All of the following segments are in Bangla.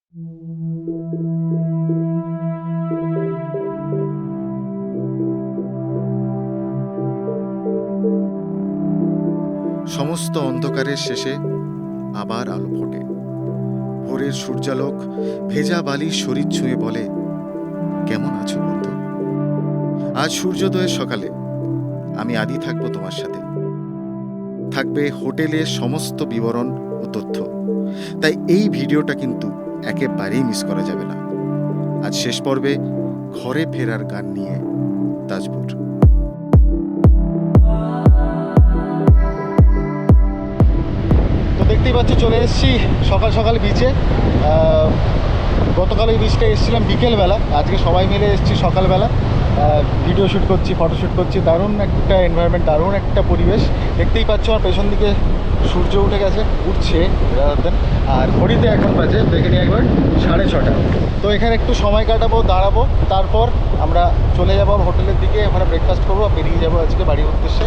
সমস্ত অন্ধকারের শেষে আবার আলো ফোটে। ভোরের সূর্যালোক ভেজা বালির শরীর ছুঁয়ে বলে, কেমন আছো বন্ধু? আজ সূর্যোদয়ের সকালে আমি আদি থাকবো তোমার সাথে। থাকবে হোটেলের সমস্ত বিবরণ ও তথ্য। তাই এই ভিডিওটা কিন্তু একেবারেই মিস করা যাবে না। আজ শেষ পর্বে ঘরে ফেরার গান নিয়ে তাজপুর। তো দেখতেই পাচ্ছি চলে এসেছি সকাল সকাল বিচে। গতকাল এই বিচটা এসেছিলাম বিকেলবেলা, আজকে সবাই মিলে এসেছি সকালবেলা। ভিডিও শ্যুট করছি, ফটো শ্যুট করছি। দারুণ একটা এনভায়রনমেন্ট, দারুণ একটা পরিবেশ। দেখতেই পাচ্ছ আমার পেছন দিকে সূর্য উঠে গেছে, উঠছে রাতের। আর ঘড়িতে এখন বাজে, দেখে নিই একবার, 6:30। তো এখানে একটু সময় কাটাবো, দাঁড়াবো, তারপর আমরা চলে যাবো হোটেলের দিকে। ওখানে ব্রেকফাস্ট করবো, বেরিয়ে যাবো আজকে বাড়ির উদ্দেশ্যে।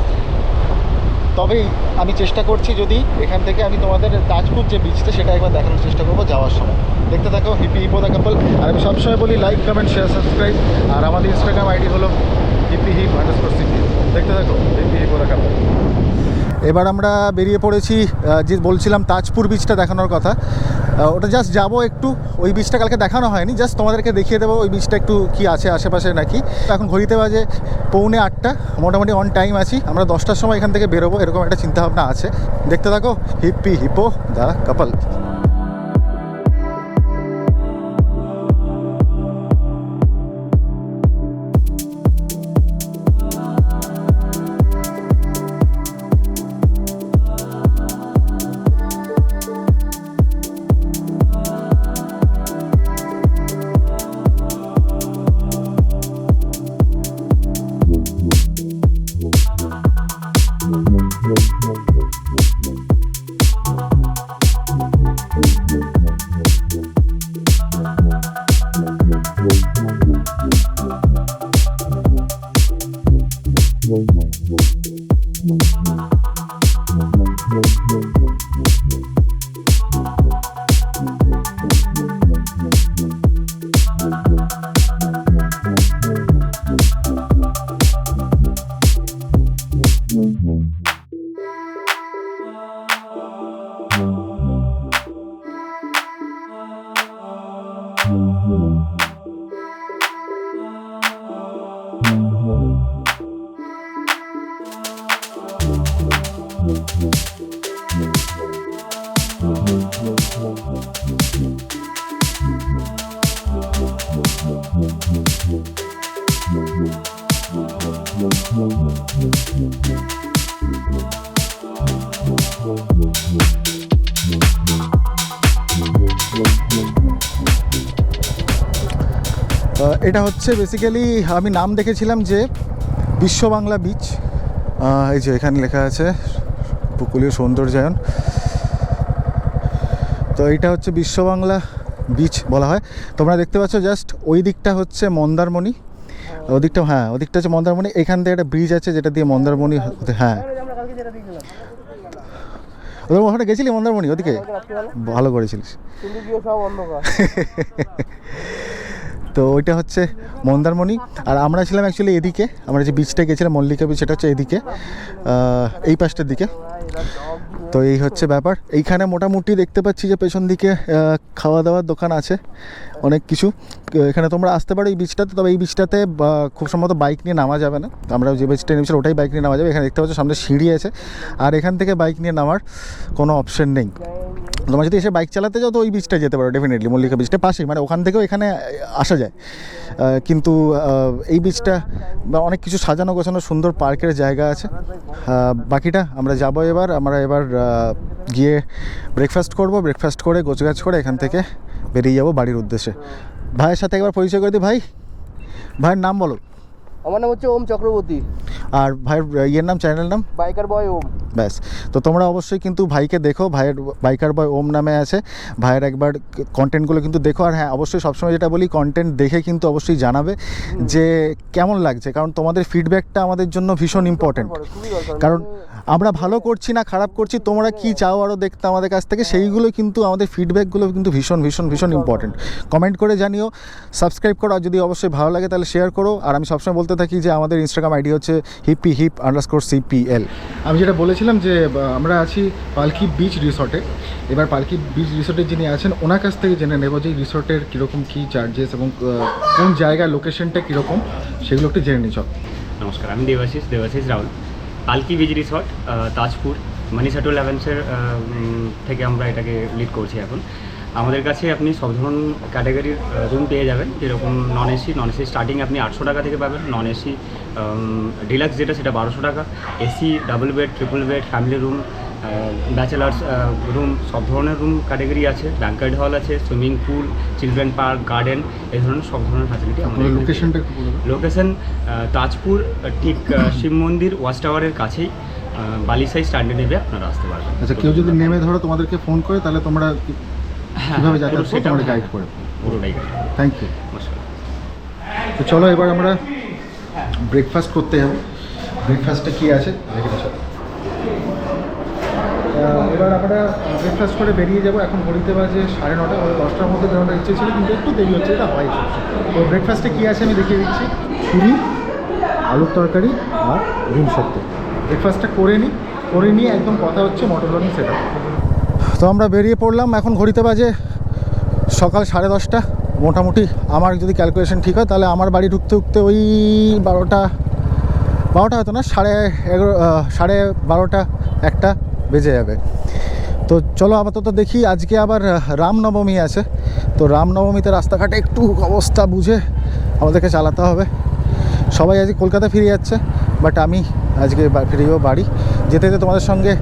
তবেই আমি চেষ্টা করছি যদি এখান থেকে আমি তোমাদের তাজপুর যে বিচটা সেটা একবার দেখানোর চেষ্টা করবো যাওয়ার সময়। দেখতে থাকো হিপি হিপো দ্য কাপল। আর আমি সবসময় বলি লাইক, কমেন্ট, শেয়ার, সাবস্ক্রাইব। আর আমাদের ইনস্টাগ্রাম আইডি হলো hippy_city। দেখতে থাকো হিপি হিপো দ্য কাপল। এবার আমরা বেরিয়ে পড়েছি, যে বলছিলাম তাজপুর বিচটা দেখানোর কথা। ওটা জাস্ট যাবো একটু, ওই বিচটা কালকে দেখানো হয়নি, জাস্ট তোমাদেরকে দেখিয়ে দেবো ওই বিচটা একটু কি আছে আশেপাশে নাকি। এখন ঘড়িতে বাজে 7:45, মোটামুটি অন টাইম আছি। আমরা 10টার সময় এখান থেকে বেরোবো, এরকম একটা চিন্তাভাবনা আছে। দেখতে থাকো হিপি হিপো দ্য কাপল। এটা হচ্ছে বেসিক্যালি আমি নাম দেখেছিলাম যে বিশ্ব বাংলা বিচ। এই যে এখানে লেখা আছে উপকূলীয় সৌন্দর্যায়ন। তো এইটা হচ্ছে বিশ্ব বাংলা বিচ বলা হয়। তোমরা দেখতে পাচ্ছ জাস্ট ওই দিকটা হচ্ছে মন্দারমণি, ওদিকটা, হ্যাঁ ওদিকটা হচ্ছে মন্দারমণি। এখান থেকে একটা ব্রিজ আছে যেটা দিয়ে মন্দারমণি, হ্যাঁ ওদের ওখানে গেছিলি মন্দারমণি ওদিকে? ভালো করেছিলিস। তো ওইটা হচ্ছে মন্দারমণি। আর আমরা ছিলাম অ্যাকচুয়ালি এদিকে, আমরা যে বিচটা গেছিলাম মল্লিকা বিচ, সেটা হচ্ছে এদিকে, এই পাশটার দিকে। তো এই হচ্ছে ব্যাপার। এইখানে মোটামুটি দেখতে পাচ্ছি যে পেছন দিকে খাওয়া দাওয়ার দোকান আছে অনেক কিছু। এখানে তোমরা আসতে পারো এই বিচটাতে। তবে এই বিচটাতে খুব সম্ভবত বাইক নিয়ে নামা যাবে না। আমরা যে বিচটা নেমেছিলাম ওটাই বাইক নিয়ে নামা যাবে। এখানে দেখতে পাচ্ছ সামনে সিঁড়ি আছে, আর এখান থেকে বাইক নিয়ে নামার কোনো অপশন নেই। তোমরা যদি এসে বাইক চালাতে যাও তো ওই বিচটা যেতে পারো ডেফিনেটলি, মল্লিকা বিচটা পাশেই, মানে ওখান থেকেও এখানে আসা যায়। কিন্তু এই বিচটা অনেক কিছু সাজানো গোছানো সুন্দর পার্কের জায়গা আছে। বাকিটা আমরা যাবো এবার। আমরা এবার গিয়ে ব্রেকফাস্ট করব, ব্রেকফাস্ট করে গোছগাছ করে এখান থেকে বেরিয়ে যাবো বাড়ির উদ্দেশ্যে। ভাইয়ের সাথে একবার পরিচয় করে দিই। ভাইয়ের নাম বলো। আমার নাম হচ্ছে ওম চক্রবর্তী। আর ভাইয়ের ইয়ের নাম, চ্যানেল নাম? বাইকার বয় ওম। ব্যাস। তো তোমরা অবশ্যই কিন্তু ভাইকে দেখো, ভাইয়ের বাইকার বয় ওম নামে আছে। ভাইয়ের একবার কন্টেন্টগুলো কিন্তু দেখো। আর হ্যাঁ, অবশ্যই সবসময় যেটা বলি, কন্টেন্ট দেখে কিন্তু অবশ্যই জানাবে যে কেমন লাগছে, কারণ তোমাদের ফিডব্যাকটা আমাদের জন্য ভীষণ ইম্পর্টেন্ট। কারণ আমরা ভালো করছি না খারাপ করছি, তোমরা কি চাও আরও দেখতে আমাদের কাছ থেকে, সেইগুলো কিন্তু আমাদের ফিডব্যাকগুলো কিন্তু ভীষণ ভীষণ ভীষণ ইম্পর্টেন্ট। কমেন্ট করে জানিও, সাবস্ক্রাইব করো, আর যদি অবশ্যই ভালো লাগে তাহলে শেয়ার করো। আর আমি সবসময় বলতে থাকি যে আমাদের ইনস্টাগ্রাম আইডি হচ্ছে hippyhip_cpl। আমি যেটা বলেছিলাম যে আমরা আছি পালকি বিচ রিসর্টে। এবার পালকি বিচ রিসর্টে যিনি আছেন ওনার কাছ থেকে জেনে নেব যে এই রিসর্টের কীরকম কী চার্জেস এবং কোন জায়গার লোকেশনটা কীরকম, সেগুলো একটু জেনে নিই। চল। নমস্কার, আমি দেবাশিস রাহুল। পালকি বিচ রিসর্ট, তাজপুর, মানিসা টু লেভেন্সের থেকে আমরা এটাকে লিড করছি এখন। আমাদের কাছে আপনি সব ধরনের ক্যাটাগরির রুম পেয়ে যাবেন, যেরকম নন এসি স্টার্টিং আপনি 800 টাকা থেকে পাবেন। নন এসি ডিলাক্স যেটা সেটা 1200 টাকা। AC double bed, triple bed, family room, bachelors room, সব ধরনের রুম ক্যাটাগরি আছে। ব্যাঙ্কয়েট হল আছে, swimming pool, children park, garden, এই ধরনের সব ধরনের ফ্যাসিলিটি আমাদের। লোকেশনটা একটু বলুন। লোকেশন তাজপুর, ঠিক শিব মন্দির ওয়াচ টাওয়ারের কাছেই, বালিসাই স্ট্যান্ডে নেবে আপনারা আসতে পারবেন। আচ্ছা, কেউ যদি নেমে ধরো তোমাদেরকে ফোন করে তাহলে তোমরা কীভাবে যাতায়াত করো, তোমরা গাইড করে? পুরোটাই থ্যাংক ইউ। নমস্কার। তো চলো এবার আমরা ব্রেকফাস্ট করতে যাবো। ব্রেকফাস্টে কী আছে দেখে নিচ্ছি। এবার আমরা ব্রেকফাস্ট করে বেরিয়ে যাবো। এখন ঘড়িতে বাজে 9:30, 10টার মধ্যে বেরোনোর ইচ্ছে ছিল, কিন্তু একটু দেরি হচ্ছে, এটা হয়। তো ব্রেকফাস্টে কী আছে আমি দেখিয়ে দিচ্ছি। পুরি, আলুর তরকারি আর ডিম সেদ্ধ। ব্রেকফাস্টটা করে নিয়ে একদম কথা হচ্ছে মোটর লঞ্চ সেটা। তো আমরা বেরিয়ে পড়লাম। এখন ঘড়িতে বাজে সকাল 10:30। মোটামুটি আমার যদি ক্যালকুলেশন ঠিক হয় তাহলে আমার বাড়ি ঢুকতে ওই 12টা হয়তো না, 12:30 1টা বেজে যাবে। তো চলো আপাতত দেখি। আজকে আবার রামনবমী আছে, তো রামনবমীতে রাস্তাঘাটে একটু অবস্থা বুঝে আমাদেরকে চালাতে হবে। সবাই আজকে কলকাতা ফিরে যাচ্ছে, বাট আমি আজকে ফিরে যাবো বাড়ি। যেতে যেতে তোমাদের সঙ্গে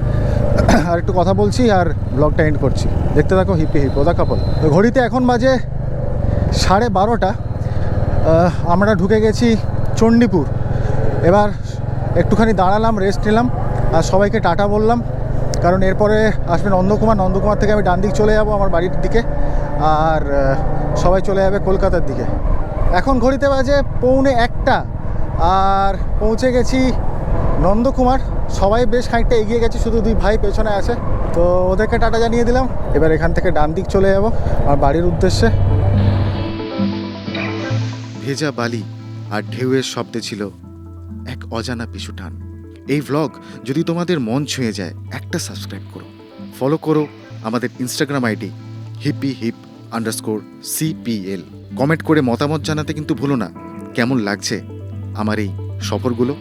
আর একটু কথা বলছি আর ব্লগটা এন্ড করছি। দেখতে থাকো হিপি হিপ ওদা কাপল। ঘড়িতে এখন বাজে 12:30। আমরা ঢুকে গেছি চণ্ডীপুর। এবার একটুখানি দাঁড়ালাম, রেস্ট নিলাম আর সবাইকে টাটা বললাম, কারণ এরপরে আসবে নন্দকুমার থেকে আমি ডান দিক চলে যাব আমার বাড়ির দিকে, আর সবাই চলে যাবে কলকাতার দিকে। এখন ঘড়িতে বাজে 1:45 আর পৌঁছে গেছি নন্দকুমার। সবাই বেশ খানিকটা এগিয়ে গেছে, শুধু 2 ভাই পেছনে আছে। তো ওদেরকে টাটা জানিয়ে দিলাম। এবার এখান থেকে ডান দিক চলে যাব আমার বাড়ির উদ্দেশ্যে। ভেজা বালি আর ঢেউয়ের শব্দে ছিল এক অজানা পিছু টান। এই ভ্লগ যদি তোমাদের মন ছুঁয়ে যায়, একটা সাবস্ক্রাইব করো, ফলো করো আমাদের ইনস্টাগ্রাম আইডি hippyhip_cpl। কমেন্ট করে মতামত জানাতে কিন্তু ভুলো না কেমন লাগছে আমার এই সফরগুলো।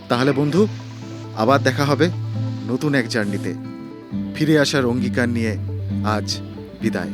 তাহলে বন্ধু, আবার দেখা হবে নতুন এক জার্নিতে। ফিরে আসার অঙ্গীকার নিয়ে আজ বিদায়।